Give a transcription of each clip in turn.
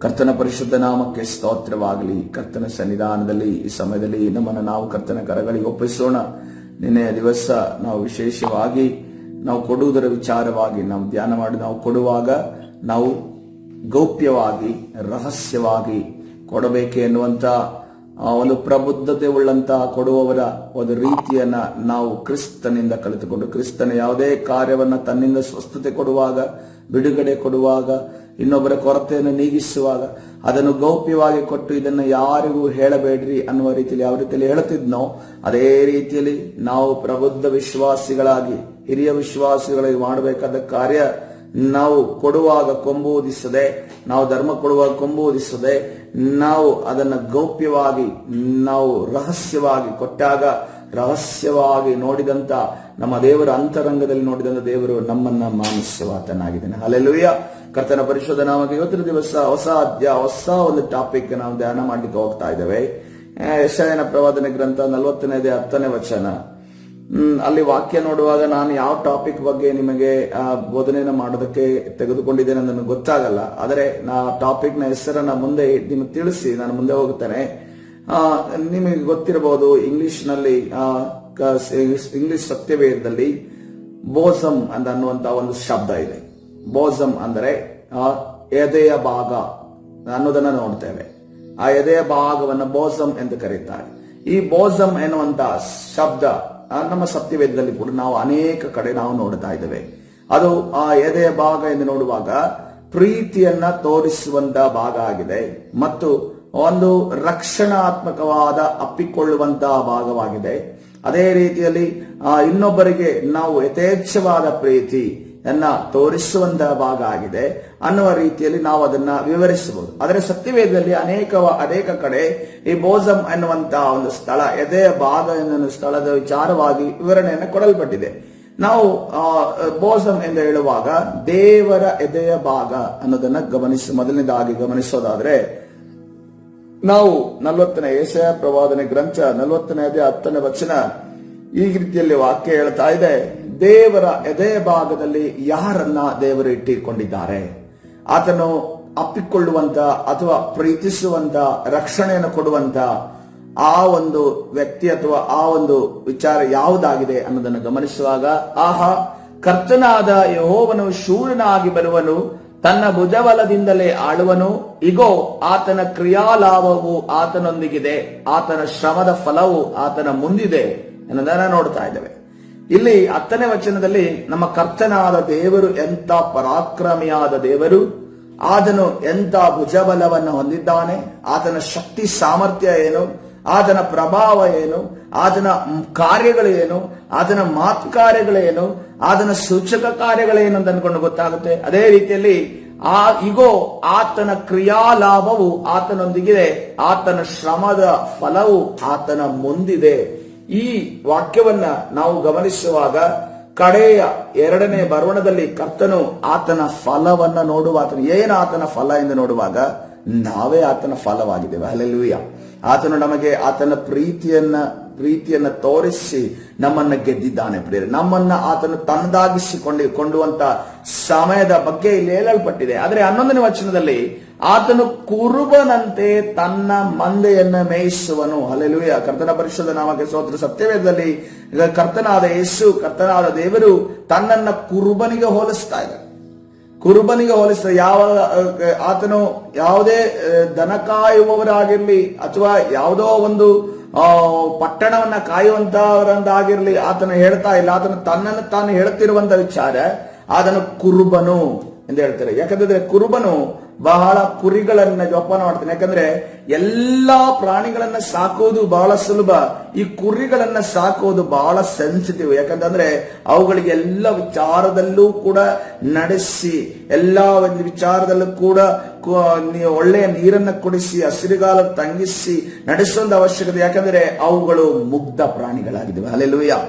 ಕರ್ತನ ಪರಿಶುದ್ಧ ನಾಮಕ್ಕೆ ಸ್ತೋತ್ರವಾಗಲಿ. ಕರ್ತನ ಸನ್ನಿಧಾನದಲ್ಲಿ ಈ ಸಮಯದಲ್ಲಿ ನಮ್ಮನ್ನು ನಾವು ಕರ್ತನ ಕರಗಳಿಗೆ ಒಪ್ಪಿಸೋಣ. ನಿನ್ನೆಯ ದಿವಸ ನಾವು ವಿಶೇಷವಾಗಿ ನಾವು ಕೊಡುವುದರ ವಿಚಾರವಾಗಿ ನಾವು ಧ್ಯಾನ ಮಾಡಿ ನಾವು ಕೊಡುವಾಗ ನಾವು ಗೌಪ್ಯವಾಗಿ ರಹಸ್ಯವಾಗಿ ಕೊಡಬೇಕೆ ಎನ್ನುವಂತ ಒಂದು ಪ್ರಬುದ್ಧತೆ ಉಳ್ಳಂತ ಕೊಡುವವರ ಒಂದು ರೀತಿಯನ್ನ ನಾವು ಕ್ರಿಸ್ತನಿಂದ ಕಲಿತುಕೊಂಡು, ಕ್ರಿಸ್ತನ ಯಾವುದೇ ಕಾರ್ಯವನ್ನ ತನ್ನಿಂದ ಸ್ವಸ್ಥತೆ ಕೊಡುವಾಗ, ಬಿಡುಗಡೆ ಕೊಡುವಾಗ, ಇನ್ನೊಬ್ಬರ ಕೊರತೆಯನ್ನು ನೀಗಿಸುವಾಗ ಅದನ್ನು ಗೌಪ್ಯವಾಗಿ ಕೊಟ್ಟು ಇದನ್ನು ಯಾರಿಗೂ ಹೇಳಬೇಡ್ರಿ ಅನ್ನುವ ರೀತಿಯಲ್ಲಿ ಯಾವ ರೀತಿಯಲ್ಲಿ ಹೇಳುತ್ತಿದ್ನೋ ಅದೇ ರೀತಿಯಲ್ಲಿ ನಾವು ಪ್ರಬುದ್ಧ ವಿಶ್ವಾಸಿಗಳಾಗಿ, ಹಿರಿಯ ವಿಶ್ವಾಸಿಗಳಾಗಿ ಮಾಡಬೇಕಾದ ಕಾರ್ಯ ನಾವು ಕೊಡುವಾಗ ಕೊಂಬೂದಿಸದೆ, ನಾವು ಧರ್ಮ ಕೊಡುವಾಗ ಕೊಂಬೂದಿಸದೆ, ನಾವು ಅದನ್ನು ಗೌಪ್ಯವಾಗಿ ನಾವು ರಹಸ್ಯವಾಗಿ ಕೊಟ್ಟಾಗ ರಹಸ್ಯವಾಗಿ ನೋಡಿದಂತ ನಮ್ಮ ದೇವರ ಅಂತರಂಗದಲ್ಲಿ ನೋಡಿದಂತ ದೇವರು ನಮ್ಮನ್ನ ಮಾನಸ್ಯವಾತನಾಗಿದ್ದಾನೆ. ಹಲ್ಲೆಲೂಯ. ಕರ್ತನ ಪರಿಶುದ್ಧ ನಾಮಕ್ಕೆ ಇವತ್ತಿನ ದಿವಸ ಹೊಸ ಹೊಸ ಒಂದು ಟಾಪಿಕ್ ನಾವು ಧ್ಯಾನ ಮಾಡ್ಲಿಕ್ಕೆ ಹೋಗ್ತಾ ಇದ್ದೇವೆ. ಯೆಶಾಯನ ಪ್ರವಾದನೆ ಗ್ರಂಥ 40ನೇ ವಚನ. ಅಲ್ಲಿ ವಾಕ್ಯ ನೋಡುವಾಗ ನಾನು ಯಾವ ಟಾಪಿಕ್ ಬಗ್ಗೆ ನಿಮಗೆ ಬೋಧನೆಯನ್ನು ಮಾಡೋದಕ್ಕೆ ತೆಗೆದುಕೊಂಡಿದ್ದೇನೆ ಅಂತ ನನಗೆ ಗೊತ್ತಾಗಲ್ಲ. ಆದರೆ ನಾ ಟಾಪಿಕ್ ನ ಹೆಸರನ್ನ ಮುಂದೆ ನಿಮಗೆ ತಿಳಿಸಿ ನಾನು ಮುಂದೆ ಹೋಗುತ್ತೇನೆ. ನಿಮಗೆ ಗೊತ್ತಿರಬಹುದು, ಇಂಗ್ಲಿಷ್ ನಲ್ಲಿ ಇಂಗ್ಲಿಷ್ ಸತ್ಯವೇದದಲ್ಲಿ ಬೋಸಮ್ ಅಂತ ಅನ್ನುವಂತ ಒಂದು ಶಬ್ದ ಇದೆ. ಬೋಸಮ್ ಅಂದರೆ ಎದೆಯ ಭಾಗ ಅನ್ನೋದನ್ನ ನೋಡ್ತೇವೆ. ಆ ಎದೆಯ ಭಾಗವನ್ನು ಬೋಸಮ್ ಎಂದು ಕರೀತಾರೆ. ಈ ಬೋಸಮ್ ಎನ್ನುವಂತ ಶಬ್ದ ನಮ್ಮ ಸತ್ಯವೇದದಲ್ಲಿ ಕೂಡ ನಾವು ಅನೇಕ ಕಡೆ ನಾವು ನೋಡ್ತಾ ಇದ್ದೇವೆ. ಅದು ಆ ಎದೆಯ ಭಾಗ ಎಂದು ನೋಡುವಾಗ ಪ್ರೀತಿಯನ್ನ ತೋರಿಸುವಂತ ಭಾಗ ಆಗಿದೆ ಮತ್ತು ಒಂದು ರಕ್ಷಣಾತ್ಮಕವಾದ ಅಪ್ಪಿಕೊಳ್ಳುವಂತಹ ಭಾಗವಾಗಿದೆ. ಅದೇ ರೀತಿಯಲ್ಲಿ ಇನ್ನೊಬ್ಬರಿಗೆ ನಾವು ಯಥೇಚ್ಛವಾದ ಪ್ರೀತಿಯನ್ನ ತೋರಿಸುವಂತಹ ಭಾಗ ಆಗಿದೆ ಅನ್ನುವ ರೀತಿಯಲ್ಲಿ ನಾವು ಅದನ್ನ ವಿವರಿಸಬಹುದು. ಆದರೆ ಸತ್ಯವೇದದಲ್ಲಿ ಅನೇಕ ಕಡೆ ಈ ಬೋಸಮ್ ಎನ್ನುವಂತಹ ಒಂದು ಸ್ಥಳ, ಎದೆಯ ಭಾಗ ಎನ್ನುವ ಸ್ಥಳದ ವಿಚಾರವಾಗಿ ವಿವರಣೆಯನ್ನು ಕೊಡಲ್ಪಟ್ಟಿದೆ. ನಾವು ಬೋಸಮ್ ಎಂದು ಹೇಳುವಾಗ ದೇವರ ಎದೆಯ ಭಾಗ ಅನ್ನೋದನ್ನ ಮೊದಲನೇದಾಗಿ ಗಮನಿಸೋದಾದ್ರೆ ನಾವು 40ನೇ ಯೆಶಾಯ ಪ್ರವಾದನೆ ಗ್ರಂಥ 40ನೇ ವಚನ ಈ ರೀತಿಯಲ್ಲಿ ವಾಕ್ಯ ಹೇಳ್ತಾ ಇದೆ. ದೇವರ ಎದೆಯ ಭಾಗದಲ್ಲಿ ಯಾರನ್ನ ದೇವರು ಇಟ್ಟಿಕೊಂಡಿದ್ದಾರೆ, ಆತನು ಅಪ್ಪಿಕೊಳ್ಳುವಂತ ಅಥವಾ ಪ್ರೀತಿಸುವಂತ, ರಕ್ಷಣೆಯನ್ನು ಕೊಡುವಂತ ಆ ಒಂದು ವ್ಯಕ್ತಿ ಅಥವಾ ಆ ಒಂದು ವಿಚಾರ ಯಾವುದಾಗಿದೆ ಅನ್ನೋದನ್ನು ಗಮನಿಸುವಾಗ, ಆಹಾ, ಕರ್ತನಾದ ಯೆಹೋವನು ಶೂರನಾಗಿ ಬರುವನು, ತನ್ನ ಭುಜಬಲದಿಂದಲೇ ಆಳುವನು. ಇಗೋ, ಆತನ ಕ್ರಿಯಾಲಾಭವು ಆತನೊಂದಿಗಿದೆ, ಆತನ ಶ್ರಮದ ಫಲವು ಆತನ ಮುಂದಿದೆ ಅನ್ನೋದನ್ನ ನೋಡ್ತಾ ಇದ್ದೇವೆ. ಇಲ್ಲಿ 10ನೇ ವಚನದಲ್ಲಿ ನಮ್ಮ ಕರ್ತನಾದ ದೇವರು ಎಂತ ಪರಾಕ್ರಮಿಯಾದ ದೇವರು, ಆತನು ಎಂತ ಭುಜಬಲವನ್ನು ಹೊಂದಿದ್ದಾನೆ, ಆತನ ಶಕ್ತಿ ಸಾಮರ್ಥ್ಯ ಏನು, ಆತನ ಪ್ರಭಾವ ಏನು, ಆತನ ಕಾರ್ಯಗಳು ಏನು, ಆತನ ಮಾತು ಕಾರ್ಯಗಳೇನು, ಆತನ ಸೂಚಕ ಕಾರ್ಯಗಳೇನು ಅಂತ ಅನ್ಕೊಂಡು ಗೊತ್ತಾಗುತ್ತೆ. ಅದೇ ರೀತಿಯಲ್ಲಿ ಇಗೋ, ಆತನ ಕ್ರಿಯಾಲಾಭವು ಆತನೊಂದಿಗಿದೆ, ಆತನ ಶ್ರಮದ ಫಲವು ಆತನ ಮುಂದಿದೆ. ಈ ವಾಕ್ಯವನ್ನ ನಾವು ಗಮನಿಸುವಾಗ ಕಡೆಯ 2ನೇ ಬರವಣದಲ್ಲಿ ಕರ್ತನು ಆತನ ಫಲವನ್ನ ನೋಡುವ, ಆತನ ಫಲ ಎಂದು ನೋಡುವಾಗ ನಾವೇ ಆತನ ಫಲವಾಗಿದ್ದೇವೆ. ಹಲ್ಲೆಲೂಯಾ. ಆತನು ನಮಗೆ ಆತನ ಪ್ರೀತಿಯನ್ನ ತೋರಿಸಿ ನಮ್ಮನ್ನ ಗೆದ್ದಿದ್ದಾನೆ. ಪ್ರಿಯರೇ, ನಮ್ಮನ್ನ ಆತನು ತನ್ನದಾಗಿಸಿಕೊಂಡುವಂತ ಸಮಯದ ಬಗ್ಗೆ ಇಲ್ಲಿ ಹೇಳಲ್ಪಟ್ಟಿದೆ. ಆದರೆ 11ನೇ ವಚನದಲ್ಲಿ ಆತನು ಕುರುಬನಂತೆ ತನ್ನ ಮಂದೆಯನ್ನ ಮೇಯಿಸುವನು. ಹಲ್ಲೆಲೂಯಾ. ಕರ್ತನ ಪರಿಶುದ್ಧ ನಾಮಕ್ಕೆ ಸ್ತೋತ್ರ. ಸತ್ಯವೇದದಲ್ಲಿ ಕರ್ತನಾದ ಯೇಸು, ಕರ್ತನಾದ ದೇವರು ತನ್ನನ್ನ ಕುರುಬನಿಗೆ ಹೋಲಿಸ್ತಾ ಇದ್ದಾರೆ. ಕುರುಬನಿಗೆ ಹೋಲಿಸ್ತಾರೆ. ಆತನು ಯಾವುದೇ ದನ ಕಾಯುವವರಾಗಿರ್ಲಿ ಅಥವಾ ಯಾವುದೋ ಒಂದು ಪಟ್ಟಣವನ್ನ ಕಾಯುವಂತವರಂದಾಗಿರ್ಲಿ ಆತನು ಹೇಳ್ತಾ ಇಲ್ಲ. ಆತನು ತನ್ನನ್ನು ತಾನು ಹೇಳುತ್ತಿರುವಂತ ವಿಚಾರ, ಆತನು ಕುರುಬನು ಎಂದು ಹೇಳ್ತಾರೆ. ಯಾಕಂದ್ರೆ ಕುರುಬನು ಬಹಳ ಕುರಿಗಳನ್ನ ಜೋಪಾನ ಮಾಡ್ತಾನೆ. ಯಾಕಂದ್ರೆ ಎಲ್ಲಾ ಪ್ರಾಣಿಗಳನ್ನ ಸಾಕೋದು ಬಹಳ ಸುಲಭ, ಈ ಕುರಿಗಳನ್ನ ಸಾಕೋದು ಬಹಳ ಸೆನ್ಸಿಟಿವ್. ಯಾಕಂತಂದ್ರೆ ಅವುಗಳಿಗೆ ಎಲ್ಲ ವಿಚಾರದಲ್ಲೂ ಕೂಡ ನಡೆಸಿ, ಎಲ್ಲಾ ಒಂದು ವಿಚಾರದಲ್ಲೂ ಕೂಡ ಒಳ್ಳೆಯ ನೀರನ್ನ ಕುಡಿಸಿ, ಹಸಿರುಗಾಲ ತಂಗಿಸಿ ನಡೆಸುವಂತ ಅವಶ್ಯಕತೆ. ಯಾಕಂದ್ರೆ ಅವುಗಳು ಮುಗ್ಧ ಪ್ರಾಣಿಗಳಾಗಿದ್ದಾವೆ. ಹಲ್ಲೆಲೂಯಾ.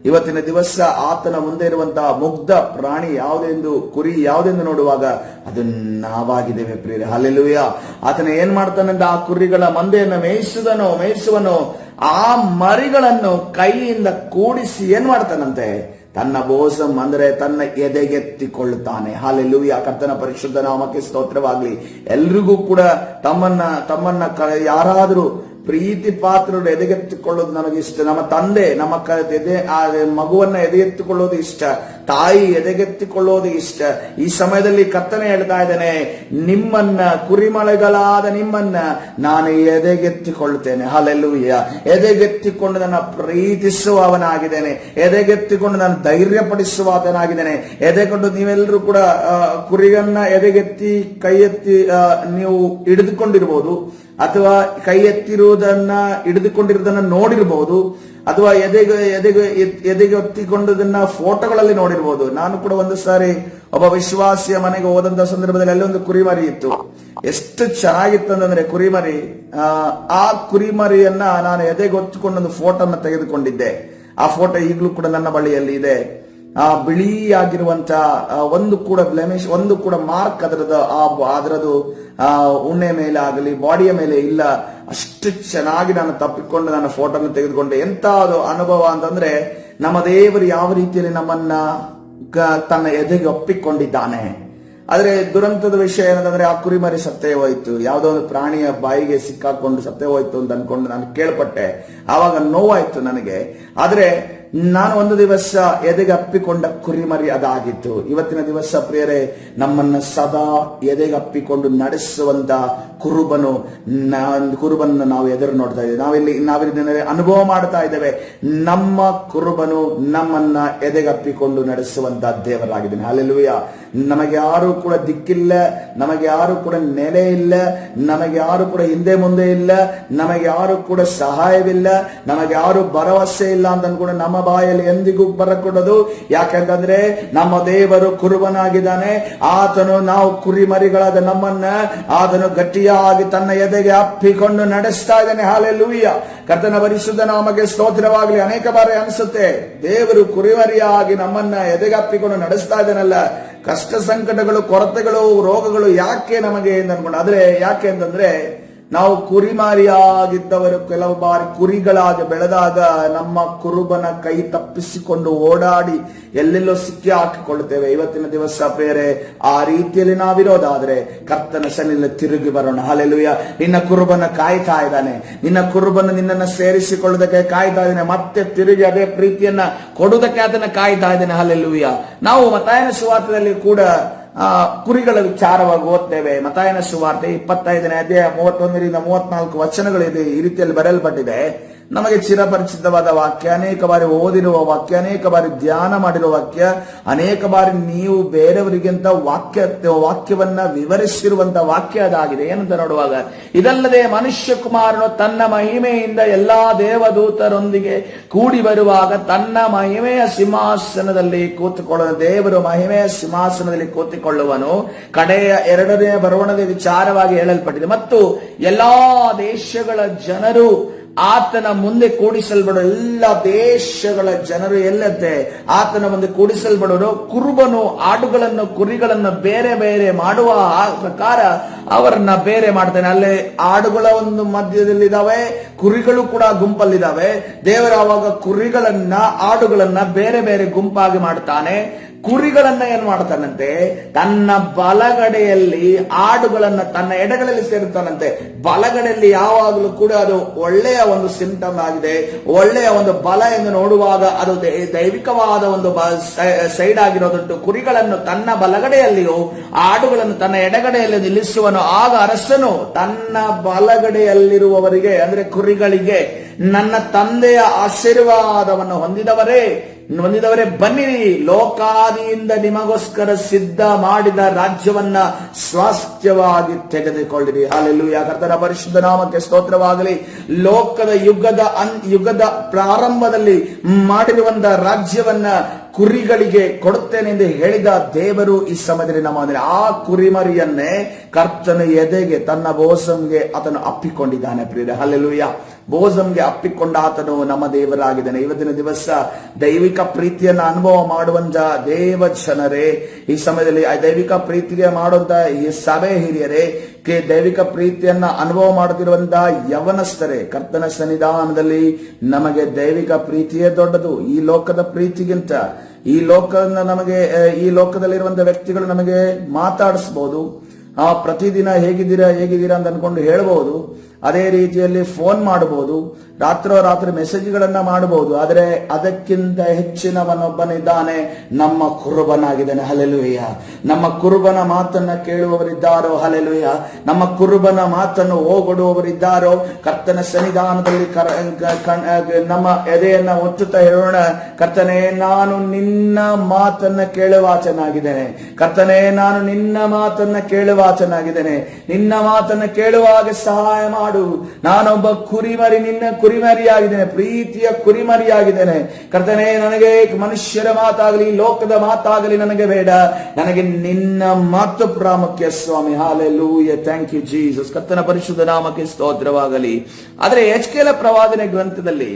ಇವತ್ತಿನ ದಿವಸ ಆತನ ಮುಂದೆ ಇರುವಂತಹ ಮುಗ್ಧ ಪ್ರಾಣಿ ಯಾವುದೆಂದು, ಕುರಿ ಯಾವುದೆಂದು ನೋಡುವಾಗ ಅದು ನಾವಾಗಿದ್ದೇವೆ ಪ್ರಿಯರೇ. ಹಲ್ಲೆಲೂಯಾ. ಆತನ ಏನ್ ಮಾಡ್ತಾನಂತ ಆ ಕುರಿಗಳ ಮಂದೆಯನ್ನು ಮೇಯಿಸುವನು. ಆ ಮರಿಗಳನ್ನು ಕೈಯಿಂದ ಕೂಡಿಸಿ ಏನ್ ಮಾಡ್ತಾನಂತೆ, ತನ್ನ ಬೋಸಂ ಅಂದ್ರೆ ತನ್ನ ಎದೆಗೆತ್ತಿಕೊಳ್ಳುತ್ತಾನೆ. ಹಾಲೆಲೂಯ, ಕರ್ತನ ಪರಿಶುದ್ಧ ನಾಮಕ್ಕೆ ಸ್ತೋತ್ರವಾಗ್ಲಿ. ಎಲ್ರಿಗೂ ಕೂಡ ತಮ್ಮನ್ನ ಯಾರಾದರೂ ಪ್ರೀತಿ ಪಾತ್ರರು ಎದೆಗೆತ್ತಿಕೊಳ್ಳೋದು ನನಗೆ ಇಷ್ಟ. ನಮ್ಮ ತಂದೆ ನಮ್ಮ ಮಗುವನ್ನ ಎದೆಗೆತ್ತಿಕೊಳ್ಳೋದು ಇಷ್ಟ, ತಾಯಿ ಎದೆಗೆತ್ತಿಕೊಳ್ಳೋದು ಇಷ್ಟ. ಈ ಸಮಯದಲ್ಲಿ ಕರ್ತನೆ ಹೇಳ್ತಾ ಇದ್ದಾನೆ, ನಿಮ್ಮನ್ನ ಕುರಿಮಳೆಗಳಾದ ನಿಮ್ಮನ್ನ ನಾನು ಎದೆಗೆತ್ತಿಕೊಳ್ಳುತ್ತೇನೆ. ಹಲ್ಲೆಲೂಯ. ಎದೆಗೆತ್ತಿಕೊಂಡು ನನ್ನ ಪ್ರೀತಿಸುವವನಾಗಿದ್ದೇನೆ, ಎದೆಗೆತ್ತಿಕೊಂಡು ನಾನು ಧೈರ್ಯ ಪಡಿಸುವವನಾಗಿದ್ದೇನೆ. ಎದೆಗೊಂಡು ನೀವೆಲ್ಲರೂ ಕೂಡ ಕುರಿಯನ್ನ ಎದೆಗೆತ್ತಿ ಕೈ ಎತ್ತಿ ನೀವು ಹಿಡಿದುಕೊಂಡಿರ್ಬೋದು, ಅಥವಾ ಕೈ ಎತ್ತಿರುವುದನ್ನ ಹಿಡಿದುಕೊಂಡಿರುವುದನ್ನ ನೋಡಿರ್ಬಹುದು, ಅಥವಾ ಎದೆಗೆ ಒತ್ತಿಕೊಂಡದನ್ನ ಫೋಟೋಗಳಲ್ಲಿ ನೋಡಿರ್ಬೋದು. ನಾನು ಕೂಡ ಒಂದು ಸಾರಿ ಒಬ್ಬ ವಿಶ್ವಾಸಿಯ ಮನೆಗೆ ಹೋದಂತ ಸಂದರ್ಭದಲ್ಲಿ ಅಲ್ಲೊಂದು ಕುರಿಮರಿ ಇತ್ತು. ಎಷ್ಟು ಚೆನ್ನಾಗಿತ್ತು ಅಂತಂದ್ರೆ ಕುರಿಮರಿ, ಆ ಕುರಿಮರಿಯನ್ನ ನಾನು ಎದೆಗೆ ಒತ್ತಿಕೊಂಡೊಂದು ಫೋಟೋನ ತೆಗೆದುಕೊಂಡಿದ್ದೆ. ಆ ಫೋಟೋ ಈಗಲೂ ಕೂಡ ನನ್ನ ಬಳಿಯಲ್ಲಿ ಇದೆ. ಆ ಬಿಳಿಯಾಗಿರುವಂತ ಒಂದು ಕೂಡ ಬ್ಲೆಮಿಶ್, ಒಂದು ಕೂಡ ಮಾರ್ಕ್ ಅದರದು ಉಣ್ಣೆ ಮೇಲೆ ಆಗಲಿ ಬಾಡಿಯ ಮೇಲೆ ಇಲ್ಲ. ಅಷ್ಟು ಚೆನ್ನಾಗಿ ನಾನು ತಪ್ಪಿಕೊಂಡು ನಾನು ಫೋಟೋನ ತೆಗೆದುಕೊಂಡೆ. ಎಂತ ಅದು ಅನುಭವ ಅಂತಂದ್ರೆ, ನಮ್ಮ ದೇವರು ಯಾವ ರೀತಿಯಲ್ಲಿ ನಮ್ಮನ್ನ ತನ್ನ ಎದೆಗೆ ಒಪ್ಪಿಕೊಂಡಿದ್ದಾನೆ. ಆದ್ರೆ ದುರಂತದ ವಿಷಯ ಏನಂತಂದ್ರೆ, ಆ ಕುರಿಮರಿ ಸತ್ತೇ ಹೋಯ್ತು, ಯಾವುದೋ ಒಂದು ಪ್ರಾಣಿಯ ಬಾಯಿಗೆ ಸಿಕ್ಕಾಕೊಂಡು ಸತ್ತೇ ಹೋಯ್ತು ಅಂತ ಅನ್ಕೊಂಡು ನಾನು ಕೇಳ್ಪಟ್ಟೆ. ಆವಾಗ ನೋವಾಯ್ತು ನನಗೆ. ಆದ್ರೆ ನಾನು ಒಂದು ದಿವಸ ಎದೆಗೆ ಅಪ್ಪಿಕೊಂಡ ಕುರಿಮರಿ ಅದಾಗಿತ್ತು. ಇವತ್ತಿನ ದಿವಸ ಪ್ರಿಯರೇ, ನಮ್ಮನ್ನ ಸದಾ ಎದೆಗೆ ಅಪ್ಪಿಕೊಂಡು ನಡೆಸುವಂತ ಕುರುಬನ್ನು ನಾವು ಎದುರು ನೋಡ್ತಾ ಇದ್ದೇವೆ. ನಾವಿಲ್ಲಿ ಅನುಭವ ಮಾಡ್ತಾ ಇದ್ದೇವೆ. ನಮ್ಮ ಕುರುಬನು ನಮ್ಮನ್ನ ಎದೆಗಪ್ಪಿಕೊಂಡು ನಡೆಸುವಂತ ದೇವರಾಗಿದ್ದಾನೆ. ಹಲ್ಲೆಲೂಯ. ನಮಗೆ ಯಾರು ಕೂಡ ದಿಕ್ಕಿಲ್ಲ, ನಮಗೆ ಯಾರು ಕೂಡ ನೆಲೆ ಇಲ್ಲ, ನಮಗೆ ಯಾರು ಕೂಡ ಹಿಂದೆ ಮುಂದೆ ಇಲ್ಲ, ನಮಗೆ ಯಾರು ಕೂಡ ಸಹಾಯವಿಲ್ಲ, ನಮಗೆ ಯಾರು ಭರವಸೆ ಇಲ್ಲ ಅಂತ ಅನ್ಕೊಂಡು ನಮ್ಮ ಬಾಯಲ್ಲಿ ಎಂದಿಗೂ ಬರಕೊಡೋದು. ಯಾಕಂತಂದ್ರೆ ನಮ್ಮ ದೇವರು ಕುರುಬನಾಗಿದ್ದಾನೆ. ಆತನು ನಾವು ಕುರಿಮರಿಗಳಾದ ನಮ್ಮನ್ನ ಆತನು ಗಟ್ಟಿಯಾಗಿ ತನ್ನ ಎದೆಗೆ ಅಪ್ಪಿಕೊಂಡು ನಡೆಸ್ತಾ ಇದ್ದಾನೆ. ಹಲ್ಲೆಲೂಯ. ಕರ್ತನ ಪರಿಶುದ್ಧ ನಾಮಕ್ಕೆ ಸ್ತೋತ್ರವಾಗಲಿ. ಅನೇಕ ಬಾರಿ ಅನಿಸುತ್ತೆ, ದೇವರು ಕುರಿಮರಿಯಾಗಿ ನಮ್ಮನ್ನ ಎದೆಗೆ ಅಪ್ಪಿಕೊಂಡು ನಡೆಸ್ತಾ ಇದ್ದಾನಲ್ಲ, ಕಷ್ಟ ಸಂಕಟಗಳು, ಕೊರತೆಗಳು, ರೋಗಗಳು ಯಾಕೆ ನಮಗೆ ಅನ್ಕೊಂಡು. ಆದ್ರೆ ಯಾಕೆ ಅಂತಂದ್ರೆ, ನಾವು ಕುರಿಮಾರಿಯಾಗಿದ್ದವರು ಕೆಲವು ಬಾರಿ ಕುರಿಗಳಾಗಿ ಬೆಳೆದಾಗ ನಮ್ಮ ಕುರುಬನ ಕೈ ತಪ್ಪಿಸಿಕೊಂಡು ಓಡಾಡಿ ಎಲ್ಲೆಲ್ಲೋ ಸಿಕ್ಕಿ ಹಾಕಿಕೊಳ್ಳುತ್ತೇವೆ. ಇವತ್ತಿನ ದಿವಸ ಪ್ರಿಯರೇ, ಆ ರೀತಿಯಲ್ಲಿ ನಾವಿರೋದಾದ್ರೆ ಕರ್ತನ ಸನ್ನಿಧಿಯಲ್ಲಿ ತಿರುಗಿ ಬರೋಣ. ಹಲ್ಲೆಲೂಯ. ನಿನ್ನ ಕುರುಬನ ಕಾಯ್ತಾ ಇದ್ದಾನೆ, ನಿನ್ನ ಕುರುಬನ ನಿನ್ನನ್ನು ಸೇರಿಸಿಕೊಳ್ಳುವುದಕ್ಕೆ ಕಾಯ್ತಾ ಇದ್ದಾನೆ, ಮತ್ತೆ ತಿರುಗಿ ಅದೇ ಪ್ರೀತಿಯನ್ನ ಕೊಡುವುದಕ್ಕೆ ಅದನ್ನ ಕಾಯ್ತಾ ಇದ್ದಾನೆ. ಹಲ್ಲೆಲೂಯ. ನಾವು ಮತ್ತಾಯನ ಸುವಾರ್ತೆಯಲ್ಲಿ ಕೂಡ ಕುರಿಗಳ ವಿಚಾರವಾಗಿ ಓದ್ತೇವೆ. ಮತ್ತಾಯನ ಸುವಾರ್ತೆ 25ನೇ ಅಧ್ಯಾಯ 31ರಿಂದ 34 ವಚನಗಳಿದೆ. ಈ ರೀತಿಯಲ್ಲಿ ಬರೆಯಲ್ಪಟ್ಟಿದೆ. ನಮಗೆ ಚಿರಪರಿಚಿತವಾದ ವಾಕ್ಯ, ಅನೇಕ ಬಾರಿ ಓದಿರುವ ವಾಕ್ಯ, ಅನೇಕ ಬಾರಿ ಧ್ಯಾನ ಮಾಡಿರುವ ವಾಕ್ಯ, ಅನೇಕ ಬಾರಿ ನೀವು ಬೇರೆಯವರಿಗಿಂತ ವಾಕ್ಯವನ್ನ ವಿವರಿಸಿರುವಂತ ವಾಕ್ಯ ಅದಾಗಿದೆ. ಏನಂತ ನೋಡುವಾಗ, ಇದಲ್ಲದೆ ಮನುಷ್ಯ ಕುಮಾರನು ತನ್ನ ಮಹಿಮೆಯಿಂದ ಎಲ್ಲಾ ದೇವದೂತರೊಂದಿಗೆ ಕೂಡಿ ಬರುವಾಗ ತನ್ನ ಮಹಿಮೆಯ ಸಿಂಹಾಸನದಲ್ಲಿ ಕೂತುಕೊಳ್ಳುವ ದೇವರು ಮಹಿಮೆಯ ಸಿಂಹಾಸನದಲ್ಲಿ ಕೂತುಕೊಳ್ಳುವನು. ಕಡೆಯ 2ನೇ ಬರವಣದ ವಿಚಾರವಾಗಿ ಹೇಳಲ್ಪಟ್ಟಿದೆ. ಮತ್ತು ಎಲ್ಲಾ ದೇಶಗಳ ಜನರು ಆತನ ಮುಂದೆ ಕೂಡಿಸಲ್ಪಡುವ, ಎಲ್ಲ ದೇಶಗಳ ಜನರು ಎಲ್ಲಂತೆ ಆತನ ಮುಂದೆ ಕೂಡಿಸಲ್ಪಡುವರು. ಕುರುಬನು ಆಡುಗಳನ್ನು ಕುರಿಗಳನ್ನು ಬೇರೆ ಬೇರೆ ಮಾಡುವ ಪ್ರಕಾರ ಅವರನ್ನ ಬೇರೆ ಮಾಡ್ತಾನೆ. ಅಲ್ಲೇ ಆಡುಗಳ ಒಂದು ಮಧ್ಯದಲ್ಲಿದ್ದಾವೆ, ಕುರಿಗಳು ಕೂಡ ಗುಂಪಲ್ಲಿದ್ದಾವೆ. ದೇವರು ಆವಾಗ ಕುರಿಗಳನ್ನ ಆಡುಗಳನ್ನ ಬೇರೆ ಬೇರೆ ಗುಂಪಾಗಿ ಮಾಡ್ತಾನೆ. ಕುರಿಗಳನ್ನ ಏನ್ ಮಾಡ್ತಾನಂತೆ, ತನ್ನ ಬಲಗಡೆಯಲ್ಲಿ ಆಡುಗಳನ್ನ ತನ್ನ ಎಡಗಳಲ್ಲಿ ಸೇರುತ್ತಾನಂತೆ. ಬಲಗಡೆಯಲ್ಲಿ ಯಾವಾಗಲೂ ಕೂಡ ಅದು ಒಳ್ಳೆಯ ಒಂದು ಸಿಂಪ್ಟಮ್ ಆಗಿದೆ, ಒಳ್ಳೆಯ ಒಂದು ಬಲ ಎಂದು ನೋಡುವಾಗ ಅದು ದೈವಿಕವಾದ ಒಂದು ಸೈಡ್ ಆಗಿರೋದುಂಟು. ಕುರಿಗಳನ್ನು ತನ್ನ ಬಲಗಡೆಯಲ್ಲಿಯೂ ಆಡುಗಳನ್ನು ತನ್ನ ಎಡಗಡೆಯಲ್ಲಿ ನಿಲ್ಲಿಸುವನು. ಆಗ ಅರಸನು ತನ್ನ ಬಲಗಡೆಯಲ್ಲಿರುವವರಿಗೆ, ಅಂದ್ರೆ ಕುರಿಗಳಿಗೆ, ನನ್ನ ತಂದೆಯ ಆಶೀರ್ವಾದವನ್ನು ಹೊಂದಿದವರೇ ಬನ್ನಿರಿ, ಲೋಕಾದಿಯಿಂದ ನಿಮಗೋಸ್ಕರ ಸಿದ್ಧ ಮಾಡಿದ ರಾಜ್ಯವನ್ನ ಸ್ವಾಸ್ಥ್ಯವಾಗಿ ತೆಗೆದುಕೊಳ್ಳಿರಿ. ಹಲ್ಲೆಲೂಯಾ. ಕರ್ತನ ಪರಿಶುದ್ಧ ನಾಮಕ್ಕೆ ಸ್ತೋತ್ರವಾಗಲಿ. ಲೋಕದ ಯುಗದ ಪ್ರಾರಂಭದಲ್ಲಿ ಮಾಡಿರುವಂತಹ ರಾಜ್ಯವನ್ನ ಕುರಿಗಳಿಗೆ ಕೊಡುತ್ತೇನೆ ಎಂದು ಹೇಳಿದ ದೇವರು ಈ ಸಮಯದಲ್ಲಿ ನಮ್ಮ ಆ ಕುರಿಮರಿಯನ್ನೇ ಕರ್ತನ ಎದೆಗೆ ತನ್ನ ಬೋಸಂಗೆ ಆತನು ಅಪ್ಪಿಕೊಂಡಿದ್ದಾನೆ. ಪ್ರಿಯರೇ, ಹಲ್ಲೆಲೂಯಾ. ಬೋಸಂಗೆ ಅಪ್ಪಿಕೊಂಡ ಆತನು ನಮ್ಮ ದೇವರಾಗಿದ್ದಾನೆ. ಇವತ್ತಿನ ದಿವಸ ದೈವಿಕ ಪ್ರೀತಿಯನ್ನ ಅನುಭವ ಮಾಡುವಂತ ದೇವ ಜನರೇ, ಈ ಸಮಯದಲ್ಲಿ ಆ ದೈವಿಕ ಪ್ರೀತಿಗೆ ಮಾಡುವಂತ ಈ ಸಭೆ ಹಿರಿಯರೇ, ದೈವಿಕ ಪ್ರೀತಿಯನ್ನ ಅನುಭವ ಮಾಡುತ್ತಿರುವಂತಹ ಯವನಸ್ಥರೇ, ಕರ್ತನ ಸನ್ನಿಧಾನದಲ್ಲಿ ನಮಗೆ ದೈವಿಕ ಪ್ರೀತಿಯೇ ದೊಡ್ಡದು. ಈ ಲೋಕದ ಪ್ರೀತಿಗಿಂತ, ಈ ಲೋಕದಲ್ಲಿರುವಂತಹ ವ್ಯಕ್ತಿಗಳು ನಮಗೆ ಮಾತಾಡಿಸಬಹುದು. ಪ್ರತಿದಿನ ಹೇಗಿದ್ದೀರಾ ಅಂತ ಅನ್ಕೊಂಡು ಹೇಳ್ಬಹುದು. ಅದೇ ರೀತಿಯಲ್ಲಿ ಫೋನ್ ಮಾಡಬಹುದು, ರಾತ್ರಿ ಮೆಸೇಜ್ಗಳನ್ನ ಮಾಡಬಹುದು. ಆದರೆ ಅದಕ್ಕಿಂತ ಹೆಚ್ಚಿನವನೊಬ್ಬನಿದ್ದಾನೆ, ನಮ್ಮ ಕುರುಬನಾಗಿದ್ದಾನೆ. ಹಲ್ಲೆಲೂಯ. ನಮ್ಮ ಕುರುಬನ ಮಾತನ್ನ ಕೇಳುವವರಿದ್ದಾರೋ, ಹಲ್ಲೆಲೂಯ. ನಮ್ಮ ಕುರುಬನ ಮಾತನ್ನು ಹೋಗೊಡುವವರಿದ್ದಾರೋ, ಕರ್ತನ ಸನ್ನಿಧಾನದಲ್ಲಿ ನಮ್ಮ ಎದೆಯನ್ನ ಒತ್ತುತ್ತಾ ಹೇಳೋಣ, ಕರ್ತನೇ ನಾನು ನಿನ್ನ ಮಾತನ್ನ ಕೇಳುವಾಚನಾಗಿದ್ದೇನೆ. ಕರ್ತನೇ ನಾನು ನಿನ್ನ ಮಾತನ್ನ ಕೇಳುವಾಚನಾಗಿದ್ದೇನೆ. ನಿನ್ನ ಮಾತನ್ನ ಕೇಳುವಾಗ ಸಹಾಯ ಮಾಡು. ನಾನೊಬ್ಬ ಕುರಿಮರಿ, ನಿನ್ನ ಕುರಿಮರಿಯಾಗಿದ್ದೇನೆ, ಪ್ರೀತಿಯ ಕುರಿಮರಿಯಾಗಿದ್ದೇನೆ. ಕರ್ತನೇ ನನಗೆ ಮನುಷ್ಯರ ಮಾತಾಗಲಿ ಲೋಕದ ಮಾತಾಗಲಿ ನನಗೆ ಬೇಡ, ನನಗೆ ನಿನ್ನ ಮಾತು ಪ್ರಾಮುಖ್ಯ ಸ್ವಾಮಿ. ಹಾಲೆಲೂಯ. Thank you Jesus. ಕರ್ತನ ಪರಿಶುದ್ಧ ನಾಮಕ್ಕೆ ಸ್ತೋತ್ರವಾಗಲಿ. ಆದರೆ ಎಚ್ಕೆಲ ಪ್ರವಾದನೆ ಗ್ರಂಥದಲ್ಲಿ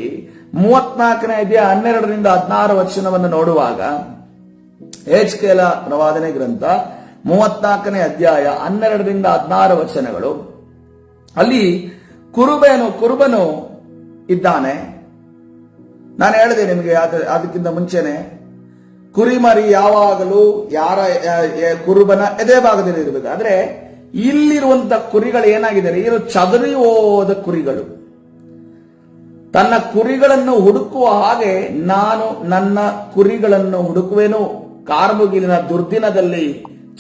34ನೇ ಅಧ್ಯಾಯ 12ರಿಂದ 16 ವಚನವನ್ನು ನೋಡುವಾಗ, ಎಚ್ಕೆಲ ಪ್ರವಾದನೆ ಗ್ರಂಥ 34ನೇ ಅಧ್ಯಾಯ 12ರಿಂದ 16 ವಚನಗಳು, ಅಲ್ಲಿ ಕುರುಬನು ಇದ್ದಾನೆ. ನಾನು ಹೇಳಿದೆ ನಿಮಗೆ ಅದಕ್ಕಿಂತ ಮುಂಚೆನೆ, ಕುರಿಮರಿ ಯಾವಾಗಲೂ ಕುರುಬನ ಎದೆ ಭಾಗದಲ್ಲಿ ಇರಬೇಕು. ಆದ್ರೆ ಇಲ್ಲಿರುವಂತ ಕುರಿಗಳು ಏನಾಗಿದ್ದಾರೆ, ಇವರು ಚದರಿ ಹೋದ ಕುರಿಗಳು. ತನ್ನ ಕುರಿಗಳನ್ನು ಹುಡುಕುವ ಹಾಗೆ ನಾನು ನನ್ನ ಕುರಿಗಳನ್ನು ಹುಡುಕುವೆನು. ಕಾರ್ಮುಗಿಲಿನ ದುರ್ದಿನದಲ್ಲಿ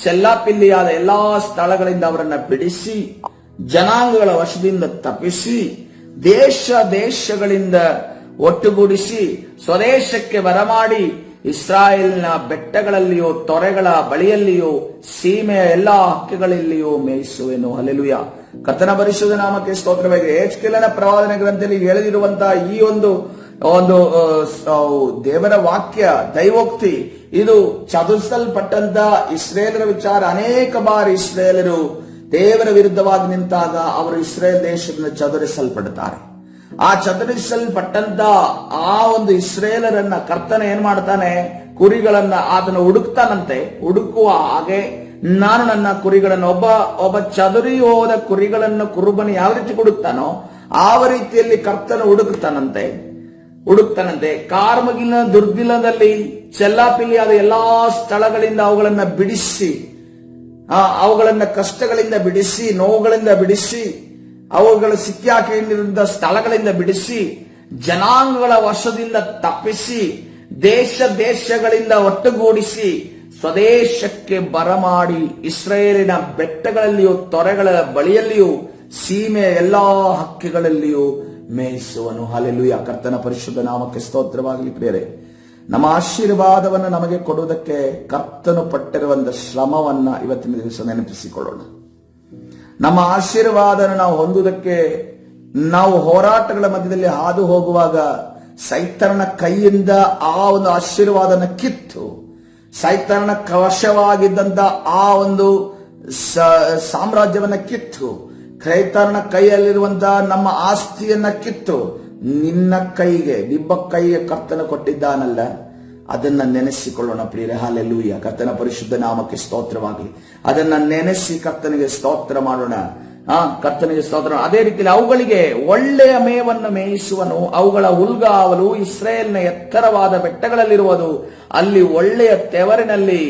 ಚೆಲ್ಲಾಪಿಲ್ಲಿಯಾದ ಎಲ್ಲಾ ಸ್ಥಳಗಳಿಂದ ಅವರನ್ನ ಬಿಡಿಸಿ, ಜನಾಂಗಗಳ ವಶದಿಂದ ತಪ್ಪಿಸಿ, ದೇಶಗಳಿಂದ ಒಟ್ಟುಗೂಡಿಸಿ, ಸ್ವದೇಶಕ್ಕೆ ಬರಮಾಡಿ, ಇಸ್ರಾಯೇಲ್ನ ಬೆಟ್ಟಗಳಲ್ಲಿಯೂ ತೊರೆಗಳ ಬಳಿಯಲ್ಲಿಯೂ ಸೀಮೆಯ ಎಲ್ಲಾ ಹಕ್ಕಿಗಳಲ್ಲಿಯೂ ಮೇಯಿಸುವೆನು. ಹಲ್ಲೆಲೂಯ. ಕರ್ತನ ಪರಿಶುದ್ಧ ನಾಮಕ್ಕೆ ಸ್ತೋತ್ರವಾಗಿದೆ. ಎಚ್ಕೆಲನ ಪ್ರವಾದನೆ ಗ್ರಂಥದಲ್ಲಿ ಹೇಳಿರುವಂತಹ ಈ ಒಂದು ದೇವರ ವಾಕ್ಯ, ದೈವೋಕ್ತಿ, ಇದು ಚದುರಿಸಲ್ಪಟ್ಟಂತ ಇಸ್ರೇಲರ ವಿಚಾರ. ಅನೇಕ ಬಾರಿ ಇಸ್ರೇಲರು ದೇವರ ವಿರುದ್ಧವಾಗಿ ನಿಂತಾಗ ಅವರು ಇಸ್ರೇಲ್ ದೇಶದಿಂದ ಚದುರಿಸಲ್ಪಡುತ್ತಾರೆ. ಆ ಚದುರಿಸಲ್ಪಟ್ಟಂತ ಆ ಒಂದು ಇಸ್ರೇಲರನ್ನ ಕರ್ತನ ಏನ್ ಮಾಡ್ತಾನೆ, ಕುರಿಗಳನ್ನ ಆತನ ಹುಡುಕ್ತಾನಂತೆ. ಹುಡುಕುವ ಹಾಗೆ ನಾನು ನನ್ನ ಕುರಿಗಳನ್ನು, ಒಬ್ಬ ಚದುರಿ ಹೋದ ಕುರಿಗಳನ್ನು ಕುರುಬನು ಯಾವ ರೀತಿ ಹುಡುಕ್ತಾನೋ ಆ ರೀತಿಯಲ್ಲಿ ಕರ್ತನ ಹುಡುಕ್ತಾನಂತೆ. ಕಾರ್ಮಗಿಲಿನ ದುರ್ದಿನದಲ್ಲಿ ಚೆಲ್ಲಾಪಿಲ್ಲಿಯಾದ ಎಲ್ಲಾ ಸ್ಥಳಗಳಿಂದ ಅವುಗಳನ್ನ ಬಿಡಿಸಿ, ಅವುಗಳನ್ನ ಕಷ್ಟಗಳಿಂದ ಬಿಡಿಸಿ, ನೋವುಗಳಿಂದ ಬಿಡಿಸಿ, ಅವುಗಳ ಸಿಕ್ಕಿ ಹಾಕಿಕೊಂಡಿರುವ ಸ್ಥಳಗಳಿಂದ ಬಿಡಿಸಿ, ಜನಾಂಗಗಳ ವಶದಿಂದ ತಪ್ಪಿಸಿ, ದೇಶಗಳಿಂದ ಒಟ್ಟುಗೂಡಿಸಿ, ಸ್ವದೇಶಕ್ಕೆ ಬರಮಾಡಿ, ಇಸ್ರಾಯೇಲಿನ ಬೆಟ್ಟಗಳಲ್ಲಿಯೂ ತೊರೆಗಳ ಬಳಿಯಲ್ಲಿಯೂ ಸೀಮೆಯ ಎಲ್ಲಾ ಹಕ್ಕಿಗಳಲ್ಲಿಯೂ ಮೇಯಿಸುವನು. ಹಲ್ಲೆಲೂಯ. ಕರ್ತನ ಪರಿಶುದ್ಧ ನಾಮಕ್ಕೆ ಸ್ತೋತ್ರವಾಗಲಿ. ಪ್ರಿಯರೇ, ನಮ್ಮ ಆಶೀರ್ವಾದವನ್ನು ನಮಗೆ ಕೊಡುವುದಕ್ಕೆ ಕರ್ತನು ಪಟ್ಟಿರುವಂತಹ ಶ್ರಮವನ್ನ ಇವತ್ತಿನ ದಿವಸ ನೆನಪಿಸಿಕೊಳ್ಳೋಣ. ನಮ್ಮ ಆಶೀರ್ವಾದನ ನಾವು ಹೊಂದುವುದಕ್ಕೆ ನಾವು ಹೋರಾಟಗಳ ಮಧ್ಯದಲ್ಲಿ ಹಾದು ಹೋಗುವಾಗ ಸೈತಾನನ ಕೈಯಿಂದ ಆ ಒಂದು ಆಶೀರ್ವಾದನ ಕಿತ್ತು, ಸೈತಾನನ ಕವಶವಾಗಿದ್ದಂತ ಆ ಒಂದು ಸಾಮ್ರಾಜ್ಯವನ್ನ ಕಿತ್ತು, ಸೈತಾನನ ಕೈಯಲ್ಲಿರುವಂತಹ ನಮ್ಮ ಆಸ್ತಿಯನ್ನ ಕಿತ್ತು ನಿಮ್ಮ ಕೈಗೆ ಕರ್ತನ ಕೊಟ್ಟಿದ್ದಾನಲ್ಲ, ಅದನ್ನ ನೆನೆಸಿಕೊಳ್ಳೋಣ ಪ್ರಿಯರೇ. ಹಲ್ಲೆಲೂಯ. ಕರ್ತನ ಪರಿಶುದ್ಧ ನಾಮಕ್ಕೆ ಸ್ತೋತ್ರವಾಗಲಿ. ಅದನ್ನ ನೆನೆಸಿ ಕರ್ತನಿಗೆ ಸ್ತೋತ್ರ ಮಾಡೋಣ. ಕರ್ತನಿಗೆ ಸ್ತೋತ್ರ. ಅದೇ ರೀತಿಯಲ್ಲಿ ಅವುಗಳಿಗೆ ಒಳ್ಳೆಯ ಮೇವನ್ನು ಮೇಯಿಸುವನು. ಅವುಗಳ ಹುಲ್ಗಾವಲು ಇಸ್ರಾಯೇಲ್ನ ಎತ್ತರವಾದ ಬೆಟ್ಟಗಳಲ್ಲಿರುವುದು. ಅಲ್ಲಿ ಒಳ್ಳೆಯ ತೆವರಿನಲ್ಲಿ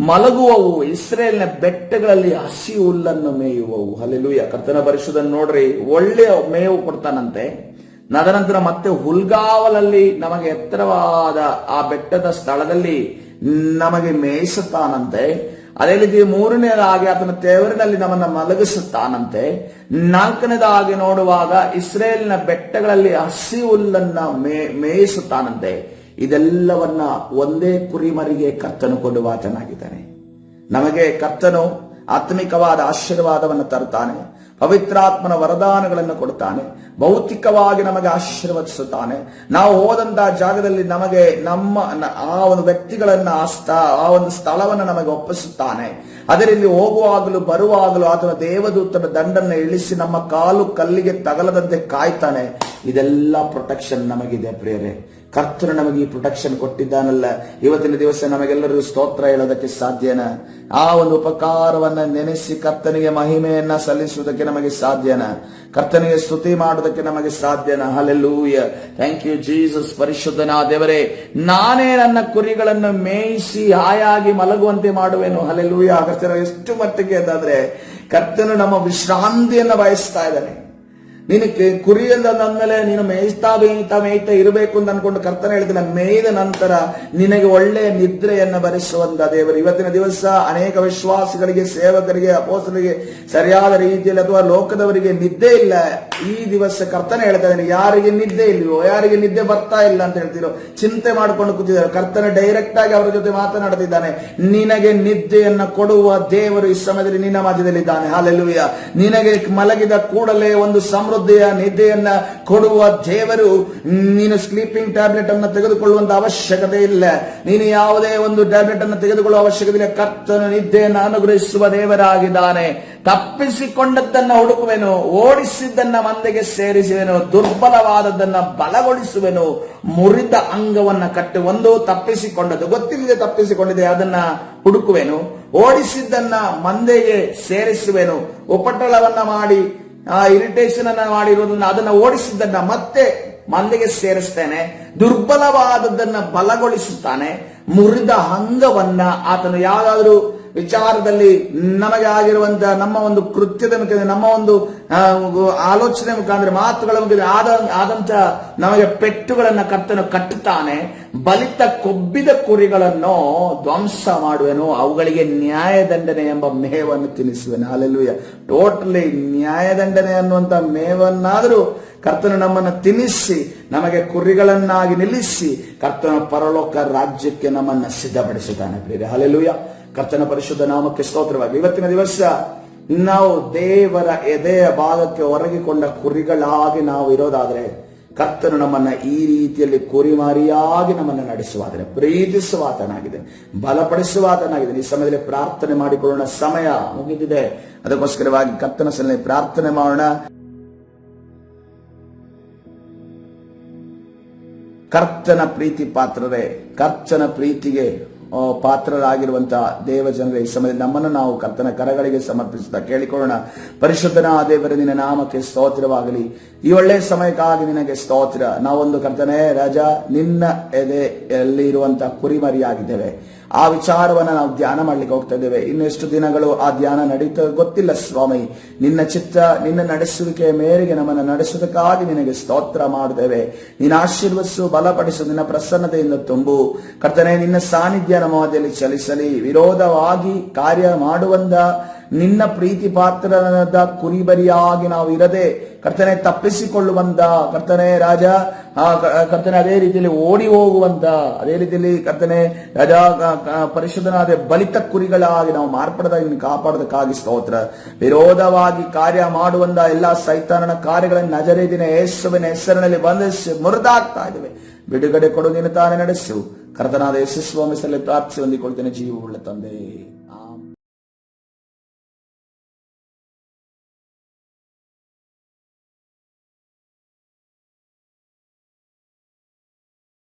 ಮಲಗುವವು. ಇಸ್ರೇಲ್ನ ಬೆಟ್ಟಗಳಲ್ಲಿ ಹಸಿ ಹುಲ್ಲನ್ನು ಮೇಯುವವು. ಹಲ್ಲೆಲೂಯ. ಕರ್ತನ ಪರಿಶುದ್ಧ ನೋಡ್ರಿ, ಒಳ್ಳೆಯ ಮೇವು ಕೊಡ್ತಾನಂತೆ. ಅದನಂತರ ಮತ್ತೆ ಹುಲ್ಗಾವಲಲ್ಲಿ ನಮಗೆ ಎತ್ತರವಾದ ಆ ಬೆಟ್ಟದ ಸ್ಥಳದಲ್ಲಿ ನಮಗೆ ಮೇಯಿಸುತ್ತಾನಂತೆ. ಅದೇ ರೀತಿ ಮೂರನೇದಾಗಿ ಆತನ ತೇವರಿನಲ್ಲಿ ನಮ್ಮನ್ನ ಮಲಗಿಸುತ್ತಾನಂತೆ. ನಾಲ್ಕನೇದಾಗಿ ನೋಡುವಾಗ ಇಸ್ರೇಲ್ನ ಬೆಟ್ಟಗಳಲ್ಲಿ ಹಸಿ ಹುಲ್ಲನ್ನ ಮೇಯಿಸುತ್ತಾನಂತೆ. ಇದೆಲ್ಲವನ್ನ ಒಂದೇ ಕುರಿಮರಿಗೆ ಕರ್ತನು ಕೊಡುವಾತನಾಗಿದ್ದಾನೆ. ನಮಗೆ ಕರ್ತನು ಆತ್ಮಿಕವಾದ ಆಶೀರ್ವಾದವನ್ನು ತರುತ್ತಾನೆ, ಪವಿತ್ರಾತ್ಮನ ವರದಾನಗಳನ್ನು ಕೊಡುತ್ತಾನೆ, ಭೌತಿಕವಾಗಿ ನಮಗೆ ಆಶೀರ್ವದಿಸುತ್ತಾನೆ. ನಾವು ಹೋದಂತಹ ಜಾಗದಲ್ಲಿ ನಮಗೆ ಆ ಒಂದು ವ್ಯಕ್ತಿಗಳನ್ನ ಆ ಒಂದು ಸ್ಥಳವನ್ನು ನಮಗೆ ಒಪ್ಪಿಸುತ್ತಾನೆ. ಅದರಲ್ಲಿ ಹೋಗುವಾಗಲೂ ಬರುವಾಗಲೂ ಆತನ ದೇವದೂತನ ದಂಡನ್ನು ಇಳಿಸಿ ನಮ್ಮ ಕಾಲು ಕಲ್ಲಿಗೆ ತಗಲದಂತೆ ಕಾಯ್ತಾನೆ. ಇದೆಲ್ಲ ಪ್ರೊಟೆಕ್ಷನ್ ನಮಗಿದೆ ಪ್ರಿಯರೇ. ಕರ್ತನು ನಮಗೆ ಈ ಪ್ರೊಟೆಕ್ಷನ್ ಕೊಟ್ಟಿದ್ದಾನಲ್ಲ. ಇವತ್ತಿನ ದಿವಸ ನಮಗೆಲ್ಲರಿಗೂ ಸ್ತೋತ್ರ ಹೇಳೋದಕ್ಕೆ ಸಾಧ್ಯನ? ಆ ಒಂದು ಉಪಕಾರವನ್ನ ನೆನೆಸಿ ಕರ್ತನಿಗೆ ಮಹಿಮೆಯನ್ನ ಸಲ್ಲಿಸುವುದಕ್ಕೆ ನಮಗೆ ಸಾಧ್ಯನ? ಕರ್ತನಿಗೆ ಸ್ತುತಿ ಮಾಡುವುದಕ್ಕೆ ನಮಗೆ ಸಾಧ್ಯನ? Hallelujah, thank you Jesus. ಪರಿಶುದ್ಧನಾದ ದೇವರೇ, ನಾನೇ ನನ್ನ ಕುರಿಗಳನ್ನು ಮೇಯಿಸಿ ಹಾಯಾಗಿ ಮಲಗುವಂತೆ ಮಾಡುವೆನು. ಹಲ್ಲೆಲೂಯ. ಕರ್ತನ ಎಷ್ಟು ಮಟ್ಟಿಗೆ ಅಂತಾದ್ರೆ ಕರ್ತನು ನಮ್ಮ ವಿಶ್ರಾಂತಿಯನ್ನ ಬಯಸ್ತಾ ಇದ್ದಾನೆ. ನಿನಗೆ ಕುರಿಯಿಂದ ಅಂದ್ಮೇಲೆ ನೀನು ಮೇಯ್ತಾ ಇರಬೇಕು ಅಂತ ಅನ್ಕೊಂಡು ಕರ್ತನ ಹೇಳಿದ ಮೇಯ್ದ ನಂತರ ನಿನಗೆ ಒಳ್ಳೆಯ ನಿದ್ರೆಯನ್ನ ಭರಿಸುವಂತ ದೇವರು. ಇವತ್ತಿನ ದಿವಸ ಅನೇಕ ವಿಶ್ವಾಸಿಗಳಿಗೆ, ಸೇವಕರಿಗೆ, ಅಪೋಸ್ತಲರಿಗೆ ಸರಿಯಾದ ರೀತಿಯಲ್ಲಿ ಅಥವಾ ಲೋಕದವರಿಗೆ ನಿದ್ದೆ ಇಲ್ಲ. ಈ ದಿವಸ ಕರ್ತನ ಹೇಳ್ತಾ ಇದ್ದಾನೆ, ಯಾರಿಗೆ ನಿದ್ದೆ ಇಲ್ವೋ, ಯಾರಿಗೆ ನಿದ್ದೆ ಬರ್ತಾ ಇಲ್ಲ ಅಂತ ಹೇಳ್ತಿರೋ, ಚಿಂತೆ ಮಾಡಿಕೊಂಡು ಕೂತಿದ್ದಾರೆ, ಕರ್ತನ ಡೈರೆಕ್ಟ್ ಆಗಿ ಅವರ ಜೊತೆ ಮಾತನಾಡ್ತಿದ್ದಾನೆ. ನಿನಗೆ ನಿದ್ದೆಯನ್ನ ಕೊಡುವ ದೇವರು ಈ ಸಮಯದಲ್ಲಿ ನಿನ್ನ ಮಧ್ಯದಲ್ಲಿದ್ದಾನೆ. ಹಾಲೆಲೂಯ. ನಿನಗೆ ಮಲಗಿದ ಕೂಡಲೇ ಒಂದು ಸಮೃದ್ಧಿಯ ನಿದ್ದೆಯನ್ನ ಕೊಡುವ ದೇವರು. ನೀನು ಸ್ಲೀಪಿಂಗ್ ಟ್ಯಾಬ್ಲೆಟ್ ಅನ್ನು ತೆಗೆದುಕೊಳ್ಳುವಂತ ಅವಶ್ಯಕತೆ ಇಲ್ಲ. ನೀನು ಯಾವುದೇ ಒಂದು ಟ್ಯಾಬ್ಲೆಟ್ ಅನ್ನು ತೆಗೆದುಕೊಳ್ಳುವ ಅವಶ್ಯಕತೆ ಇಲ್ಲ. ಕರ್ತನು ನಿದ್ದೆಯನ್ನು ಅನುಗ್ರಹಿಸುವ ದೇವರಾಗಿದ್ದಾನೆ. ತಪ್ಪಿಸಿಕೊಂಡದ್ದನ್ನ ಹುಡುಕುವೆನು, ಓಡಿಸಿದ್ದನ್ನ ಮಂದೆಗೆ ಸೇರಿಸುವೆನು, ದುರ್ಬಲವಾದದ್ದನ್ನ ಬಲಗೊಳಿಸುವೆನು, ಮುರಿದ ಅಂಗವನ್ನ ಕಟ್ಟು. ಒಂದು ತಪ್ಪಿಸಿಕೊಂಡದ್ದು, ಗೊತ್ತಿಲ್ಲದೆ ತಪ್ಪಿಸಿಕೊಂಡಿದೆ, ಅದನ್ನ ಹುಡುಕುವೆನು. ಓಡಿಸಿದ್ದನ್ನ ಮಂದೆಗೆ ಸೇರಿಸುವೆನು. ಉಪಟಳವನ್ನ ಮಾಡಿ ಇರಿಟೇಷನ್ ಅನ್ನ ಮಾಡಿರೋದನ್ನ ಅದನ್ನ ಓಡಿಸಿದ್ದನ್ನ ಮತ್ತೆ ಮಂದೆಗೆ ಸೇರಿಸ್ತೇನೆ. ದುರ್ಬಲವಾದದ್ದನ್ನ ಬಲಗೊಳಿಸುತ್ತಾನೆ. ಮುರಿದ ಅಂಗವನ್ನ ಆತನು ಯಾವುದಾದ್ರೂ ವಿಚಾರದಲ್ಲಿ ನಮಗೆ ಆಗಿರುವಂತಹ ನಮ್ಮ ಒಂದು ಕೃತ್ಯದ ಮುಖಾಂತರ, ನಮ್ಮ ಒಂದು ಆಲೋಚನೆ ಮುಖಾಂತರ, ಮಾತುಗಳ ಮುಖಾಂತರ ಆದಂತ ನಮಗೆ ಪೆಟ್ಟುಗಳನ್ನ ಕರ್ತನು ಕಟ್ಟುತ್ತಾನೆ. ಬಲಿತ ಕೊಬ್ಬಿದ ಕುರಿಗಳನ್ನು ಧ್ವಂಸ ಮಾಡುವೆನು, ಅವುಗಳಿಗೆ ನ್ಯಾಯದಂಡನೆ ಎಂಬ ಮೇವನ್ನು ತಿನ್ನಿಸುವೆನು. ಹಲ್ಲೆಲೂಯ. ಟೋಟಲಿ ನ್ಯಾಯದಂಡನೆ ಅನ್ನುವಂತ ಮೇವನ್ನಾದರೂ ಕರ್ತನು ನಮ್ಮನ್ನು ತಿನ್ನಿಸಿ ನಮಗೆ ಕುರಿಗಳನ್ನಾಗಿ ನಿಲ್ಲಿಸಿ ಕರ್ತನ ಪರಲೋಕ ರಾಜ್ಯಕ್ಕೆ ನಮ್ಮನ್ನ ಸಿದ್ಧಪಡಿಸುತ್ತಾನೆ ಪ್ರಿಯರೇ. ಹಲ್ಲೆಲೂಯ. ಕರ್ತನ ಪರಿಶುದ್ಧ ನಾಮಕ್ಕೆ ಸ್ತೋತ್ರವಾಗಿ. ಇವತ್ತಿನ ದಿವಸ ನಾವು ದೇವರ ಎದೆಯ ಭಾಗಕ್ಕೆ ಒರಗಿಕೊಂಡ ಕುರಿಗಳಾಗಿ ನಾವು ಇರೋದಾದ್ರೆ, ಕರ್ತನು ನಮ್ಮನ್ನ ಈ ರೀತಿಯಲ್ಲಿ ಕುರಿಮಾರಿಯಾಗಿ ನಮ್ಮನ್ನು ನಡೆಸುವಾದರೆ, ಪ್ರೀತಿಸುವಾತನಾಗಿದೆ, ಬಲಪಡಿಸುವಾತನಾಗಿದೆ. ಈ ಸಮಯದಲ್ಲಿ ಪ್ರಾರ್ಥನೆ ಮಾಡಿಕೊಳ್ಳೋಣ. ಸಮಯ ಮುಗಿದಿದೆ. ಅದಕ್ಕೋಸ್ಕರವಾಗಿ ಕರ್ತನ ಸನ್ನಿಧಿಯಲ್ಲಿ ಪ್ರಾರ್ಥನೆ ಮಾಡೋಣ. ಕರ್ತನ ಪ್ರೀತಿ ಪಾತ್ರರೇ, ಕರ್ತನ ಪ್ರೀತಿಗೆ ಪಾತ್ರರಾಗಿರುವಂತಹ ದೇವ ಜನರೇ, ಈ ಸಮಯದಲ್ಲಿ ನಮ್ಮನ್ನು ನಾವು ಕರ್ತನ ಕರಗಳಿಗೆ ಸಮರ್ಪಿಸುತ್ತಾ ಕೇಳಿಕೊಳ್ಳೋಣ. ಪರಿಶುದ್ಧನಾದ ದೇವರೇ, ನಿನ್ನ ನಾಮಕ್ಕೆ ಸ್ತೋತ್ರವಾಗಲಿ. ಈ ಒಳ್ಳೆಯ ಸಮಯಕ್ಕಾಗಿ ನಿನಗೆ ಸ್ತೋತ್ರ. ನಾವೊಂದು ಕರ್ತನೇ ರಾಜ, ನಿನ್ನ ಎದೆಯಲ್ಲಿ ಇರುವಂತಹ ಕುರಿಮರಿಯಾಗಿದ್ದೇವೆ. ಆ ವಿಚಾರವನ್ನ ನಾವು ಧ್ಯಾನ ಮಾಡ್ಲಿಕ್ಕೆ ಹೋಗ್ತಾ ಇದ್ದೇವೆ. ಇನ್ನೆಷ್ಟು ದಿನಗಳು ಆ ಧ್ಯಾನ ನಡೀತಾ ಗೊತ್ತಿಲ್ಲ ಸ್ವಾಮಿ. ನಿನ್ನ ಚಿತ್ತ, ನಿನ್ನ ನಡೆಸುವಿಕೆಯ ಮೇರೆಗೆ ನಮ್ಮನ್ನು ನಡೆಸುವುದಕ್ಕಾಗಿ ನಿನಗೆ ಸ್ತೋತ್ರ ಮಾಡುತ್ತೇವೆ. ನಿನ್ನ ಆಶೀರ್ವದಿಸು, ಬಲಪಡಿಸು, ನಿನ್ನ ಪ್ರಸನ್ನತೆಯಿಂದ ತುಂಬು ಕರ್ತನೆ. ನಿನ್ನ ಸಾನ್ನಿಧ್ಯ ನಮ್ಮ ಮಧ್ಯದಲ್ಲಿ ಚಲಿಸಲಿ. ವಿರೋಧವಾಗಿ ಕಾರ್ಯ ಮಾಡುವಂತ ನಿನ್ನ ಪ್ರೀತಿ ಪಾತ್ರದ ಕುರಿಬರಿಯಾಗಿ ನಾವು ಇರದೆ ಕರ್ತನೆ ತಪ್ಪಿಸಿಕೊಳ್ಳುವಂತ ಕರ್ತನೆ ರಾಜ, ಕರ್ತನೆ ಅದೇ ರೀತಿಯಲ್ಲಿ ಓಡಿ ಹೋಗುವಂತ, ಅದೇ ರೀತಿಯಲ್ಲಿ ಕರ್ತನೆ ರಾಜ ಪರಿಶುದ್ಧನಾದ ಬಲಿತ ಕುರಿಗಳಾಗಿ ನಾವು ಮಾರ್ಪಡದಾಗಿ ಕಾಪಾಡೋದಕ್ಕಾಗಿ ಸ್ತೋತ್ರ. ವಿರೋಧವಾಗಿ ಕಾರ್ಯ ಮಾಡುವಂತ ಎಲ್ಲಾ ಸೈತಾನನ ಕಾರ್ಯಗಳನ್ನು ನಜರೇದಿನ ಯೇಸುವಿನ ಹೆಸರಿನಲ್ಲಿ ಬಂಧಿಸಿ ಮುರಿದಾಗ್ತಾ ಇದ್ದೇವೆ. ಬಿಡುಗಡೆ ಕೊಡು, ನೀನು ತಾನೇ ನಡೆಸು. ಕರ್ತನಾದ ಯೇಸು ಸ್ವಾಮಿ ಪ್ರಾರ್ಥಿಸಿ ಹೊಂದಿಕೊಳ್ತೇನೆ ಜೀವವುಳ್ಳ ತಂದೆ.